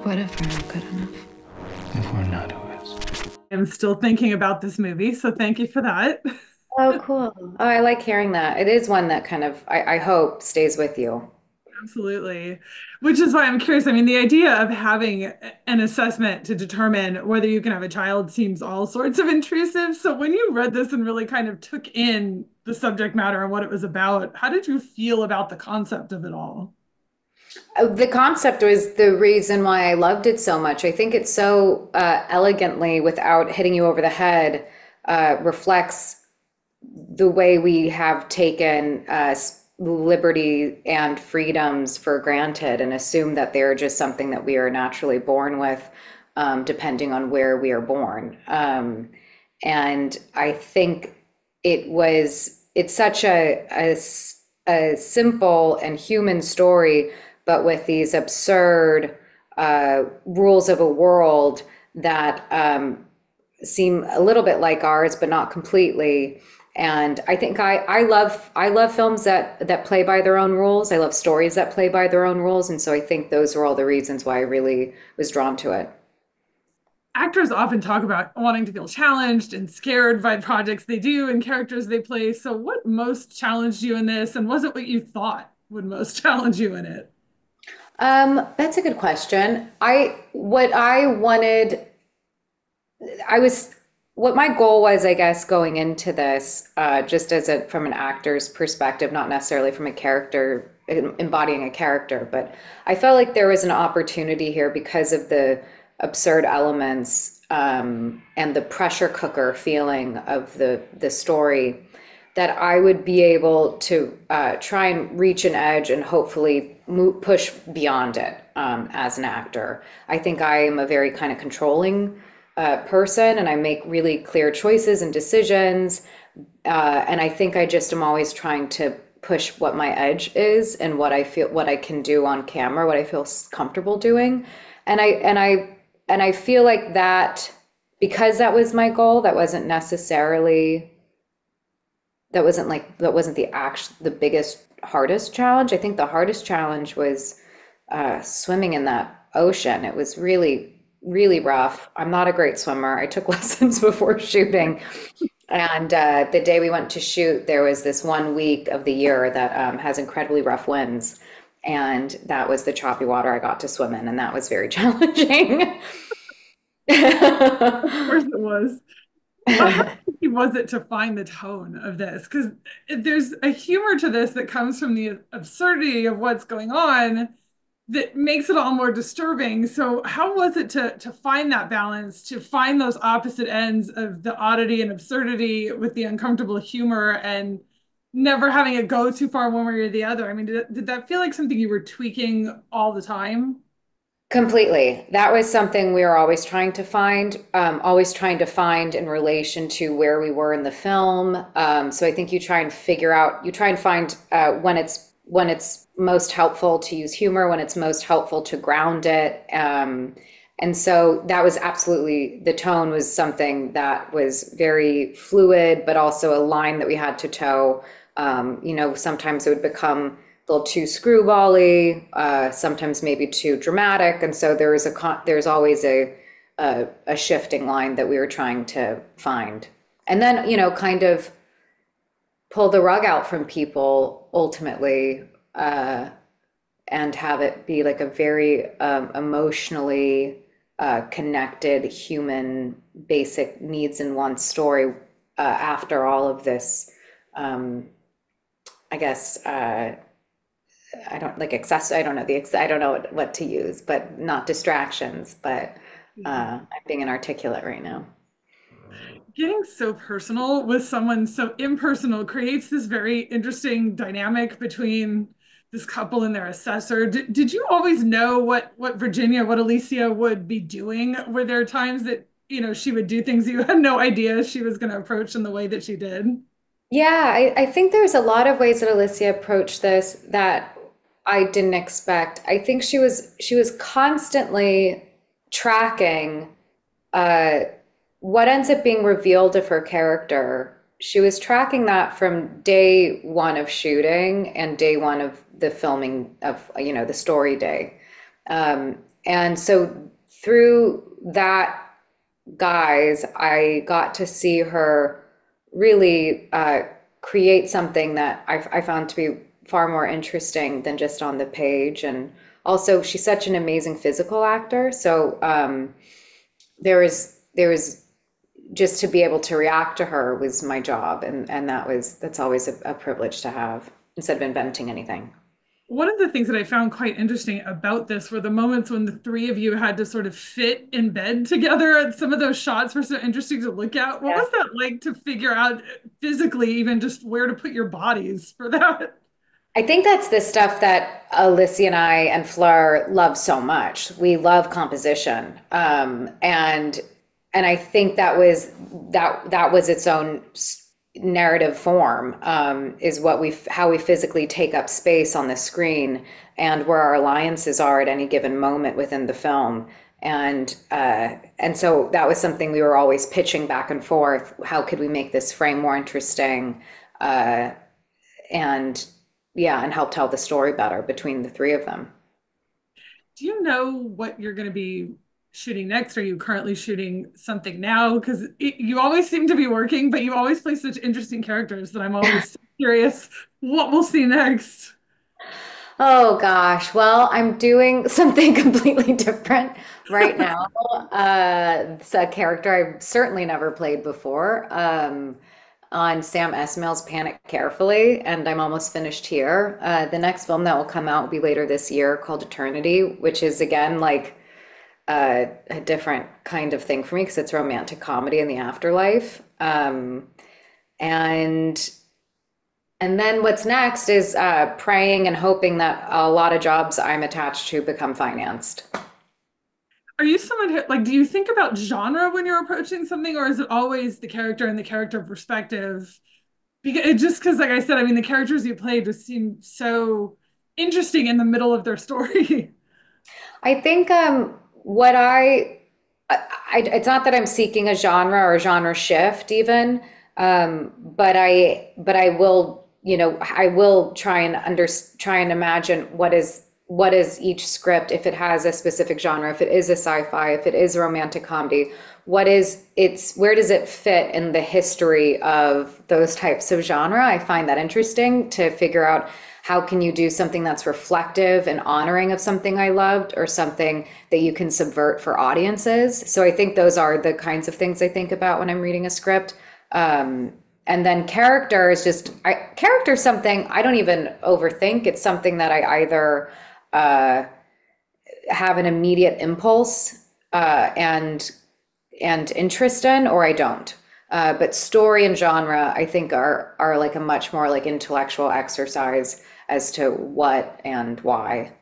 What if we're not good enough? If we're not, who is? I'm still thinking about this movie, so thank you for that. Oh, cool. Oh, I like hearing that. It is one that kind of, I hope, stays with you. Absolutely. Which is why I'm curious. I mean, the idea of having an assessment to determine whether you can have a child seems all sorts of intrusive. So when you read this and really kind of took in the subject matter and what it was about, how did you feel about the concept of it all? The concept was the reason why I loved it so much. I think it so elegantly, without hitting you over the head, reflects the way we have taken liberty and freedoms for granted and assume that they're just something that we are naturally born with, depending on where we are born. And I think it's such a simple and human story, but with these absurd rules of a world that seem a little bit like ours, but not completely. And I think I love films that play by their own rules. I love stories that play by their own rules, and so I think those are all the reasons why I really was drawn to it. Actors often talk about wanting to feel challenged and scared by projects they do and characters they play. So, what most challenged you in this, and was it what you thought would most challenge you in it? That's a good question. What I wanted, I was, what my goal was, I guess, going into this, just as from an actor's perspective, not necessarily from a character, embodying a character, but I felt like there was an opportunity here because of the absurd elements, and the pressure cooker feeling of the story, that I would be able to try and reach an edge and hopefully push beyond it, as an actor. I think I am a very kind of controlling person, and I make really clear choices and decisions. And I think I just am always trying to push what my edge is and what I feel, what I can do on camera, what I feel comfortable doing. And I feel like that, because that was my goal, that wasn't the biggest, hardest challenge. I think the hardest challenge was swimming in that ocean. It was really, really rough. I'm not a great swimmer. I took lessons before shooting. And the day we went to shoot, there was this 1 week of the year that has incredibly rough winds. And that was the choppy water I got to swim in. And that was very challenging. Of course it was. How easy was it to find the tone of this? Because there's a humor to this that comes from the absurdity of what's going on that makes it all more disturbing. So, how was it to find that balance, to find those opposite ends of the oddity and absurdity with the uncomfortable humor and never having it go too far one way or the other? I mean, did that feel like something you were tweaking all the time? Completely. That was something we were always trying to find in relation to where we were in the film. So I think you try and find when it's most helpful to use humor, when it's most helpful to ground it. And so that was absolutely, the tone was something that was very fluid, but also a line that we had to toe. Sometimes it would become a little too screwbally, sometimes maybe too dramatic, and so there's always a shifting line that we were trying to find, and then kind of pull the rug out from people ultimately, and have it be like a very emotionally connected human basic needs and wants story, after all of this. I guess. I don't like excess. I don't know I don't know what to use, but not distractions. But I'm being inarticulate right now. Getting so personal with someone so impersonal creates this very interesting dynamic between this couple and their assessor. Did you always know what Alicia would be doing? Were there times that, she would do things you had no idea she was going to approach in the way that she did? Yeah, I think there's a lot of ways that Alicia approached this that I didn't expect. I think she was constantly tracking uh, what ends up being revealed of her character. She was tracking that from day one of shooting and day one of the filming of, the story day. and so through that guise, I got to see her really create something that I found to be far more interesting than just on the page. And also, she's such an amazing physical actor. So there was just to be able to react to her was my job, and that's always a privilege to have instead of inventing anything. One of the things that I found quite interesting about this were the moments when the three of you had to sort of fit in bed together. And some of those shots were so interesting to look at. What Yeah. was that like to figure out physically, even just where to put your bodies for that? I think that's the stuff that Alicia and I and Fleur love so much. We love composition, and I think that was its own narrative form, is what we how we physically take up space on the screen and where our alliances are at any given moment within the film. And so that was something we were always pitching back and forth. How could we make this frame more interesting? And yeah, and help tell the story better between the three of them. Do you know what you're going to be shooting next? Are you currently shooting something now? Because you always seem to be working, but you always play such interesting characters that I'm always curious what we'll see next. Oh gosh, well, I'm doing something completely different right now. It's a character I've certainly never played before, on Sam Esmail's Panic Carefully, and I'm almost finished here. The next film that will come out will be later this year called Eternity, which is again like a different kind of thing for me because it's a romantic comedy in the afterlife. And and then what's next is praying and hoping that a lot of jobs I'm attached to become financed. Are you someone who, like, do you think about genre when you're approaching something, or is it always the character and the character perspective? Because it just because, like I said, I mean, the characters you play just seem so interesting in the middle of their story. I think what it's not that I'm seeking a genre or a genre shift even, but I will, I will try and imagine what is each script, if it has a specific genre, if it is a sci-fi, if it is a romantic comedy, where does it fit in the history of those types of genre? I find that interesting to figure out how can you do something that's reflective and honoring of something I loved or something that you can subvert for audiences. So I think those are the kinds of things I think about when I'm reading a script. And then character is something I don't even overthink. It's something that I either have an immediate impulse and interest in, or I don't. But story and genre, I think, are like a much more like intellectual exercise as to what and why.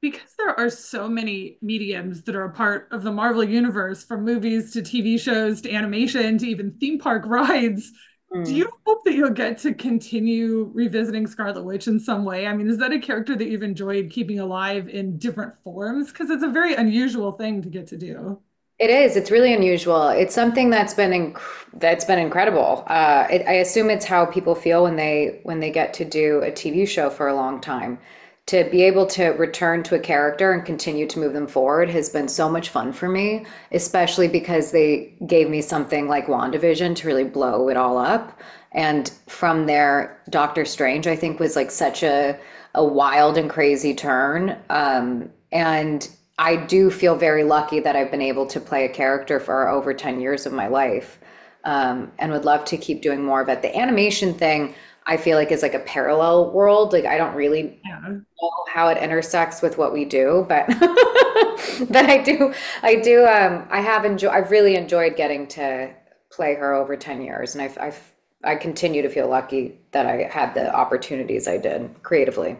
Because there are so many mediums that are a part of the Marvel universe, from movies to TV shows to animation to even theme park rides. Do Mm. you hope that you'll get to continue revisiting Scarlet Witch in some way? I mean, is that a character that you've enjoyed keeping alive in different forms? Because it's a very unusual thing to get to do. It is. It's really unusual. It's something that's been incredible. I assume it's how people feel when they get to do a TV show for a long time. To be able to return to a character and continue to move them forward has been so much fun for me, especially because they gave me something like WandaVision to really blow it all up. And from there, Doctor Strange, I think, was like such a wild and crazy turn. And I do feel very lucky that I've been able to play a character for over 10 years of my life, and would love to keep doing more of it. The animation thing, I feel like is like a parallel world. Like I don't really Yeah. know how it intersects with what we do, but but I've really enjoyed getting to play her over 10 years, and I continue to feel lucky that I had the opportunities I did creatively.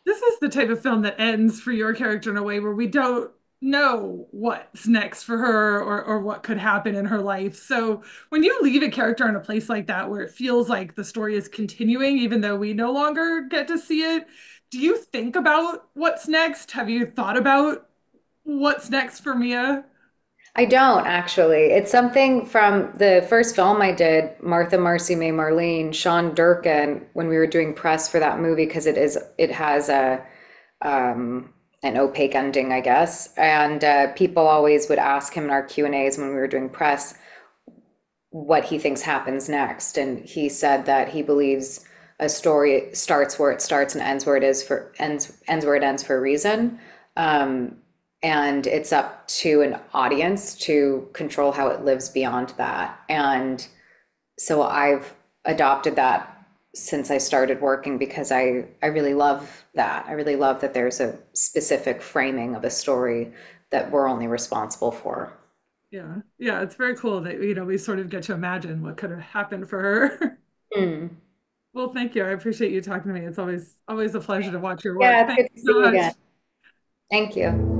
This is the type of film that ends for your character in a way where we don't know what's next for her, or what could happen in her life. So when you leave a character in a place like that where it feels like the story is continuing, even though we no longer get to see it, do you think about what's next? Have you thought about what's next for Mia? I don't actually. It's something from the first film I did, Martha, Marcy, May, Marlene, Sean Durkin, when we were doing press for that movie, because it has a an opaque ending, I guess. And people always would ask him in our Q&As when we were doing press what he thinks happens next. And he said that he believes a story starts where it starts and ends where it is for ends where it ends for a reason. Um, and it's up to an audience to control how it lives beyond that. And so I've adopted that since I started working because I really love that. I really love that there's a specific framing of a story that we're only responsible for. Yeah. Yeah. It's very cool that, we sort of get to imagine what could have happened for her. Mm. Well, thank you. I appreciate you talking to me. It's always a pleasure to watch your work. Yeah, it's Thank good to you see so you much. again. Thank you.